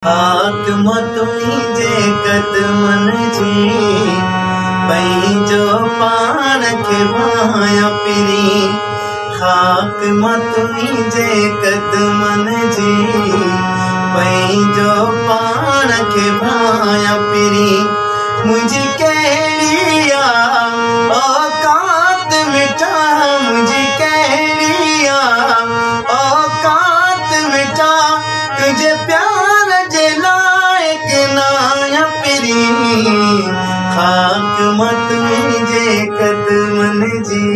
हाकम तुंहिंजे क़दमन जी पंहिंजो पाण खे भाया पिरी। हाकम तुंहिंजे क़दमन जी पंहिंजो पाण खे भाया पिरी। मुंहिंजी कहिड़ी औकात मिटा, मुंहिंजी कहिड़ी औकात मिटा, तुझे प्यार जे लाइक नाया पिरी। हाकम तुंहिंजे क़दमन जी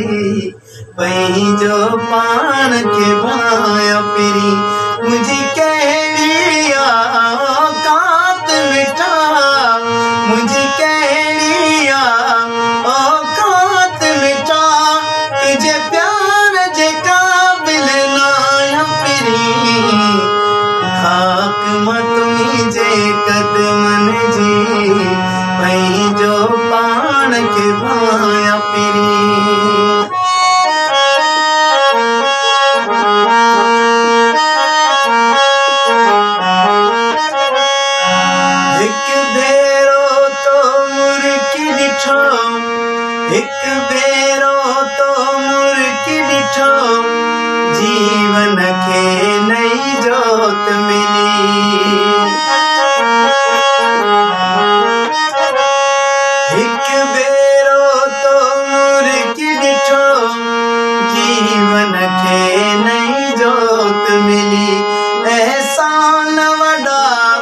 पंहिंजो पाण खे भाया पिरी। मुंहिंजी कहिड़ी औकात मिटा, मुंहिंजी कहिड़ी औकात मिटा, तुझे प्यार जे क़ाबिल नाया पिरी। हाकम तुंहिंजे क़दमन जी पंहिंजो पाण खे भाया पिरी। हिकु भेरो तो मुर्की ॾिठो, हिकु भेरो तो मुर्की ॾिठो, जीवन खे नई जोत मिली। हिकु भेरो तो मुर्की ॾिठो, जीवन खे नई जोत मिली। एहसान वॾा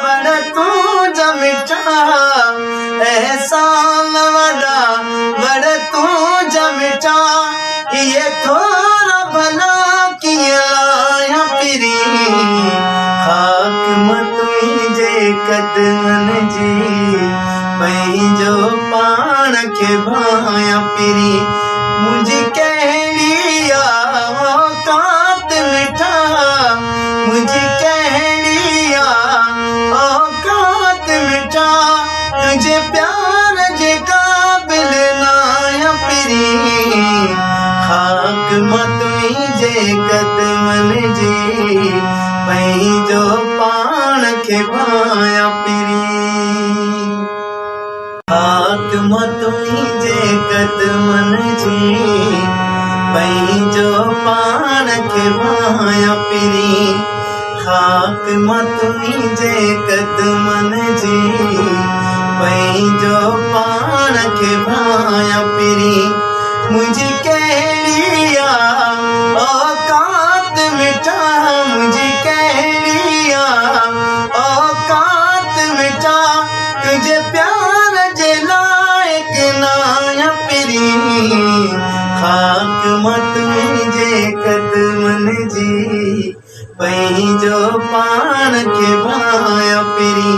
वॾा तुंहिंजा मिठा, एहसान वॾा वॾा तुंहिंजा मिठा, इहे थोरा भला कीअं लाया पिरी। हाकम तुंहिंजे क़दमन जी पंहिंजो पाण खे भाया पिरी। मुंहिंजी कहिड़ी औकात मिठा, मुंहिंजी कहिड़ी औकात मिठा, तुझे प्यार जे क़ाबिल नाया पिरी। हाकम तुंहिंजे क़दमन जी पंहिंजो पाण खे भाया पिरी। हाकम तुंहिंजे क़दमन जी पंहिंजो पाण खे भाया पिरी। हाकम तुंहिंजे क़दमन जी पंहिंजो पाण खे भाया पिरी। मुंहिंजी कहिड़ी औकात मिठा, मुंहिंजी कहिड़ी औकात मिठा, तुझे प्यार जे लाइक नाया पिरी। हाकम तुंहिंजे क़दमन जी पंहिंजो पाण खे भाया पिरी।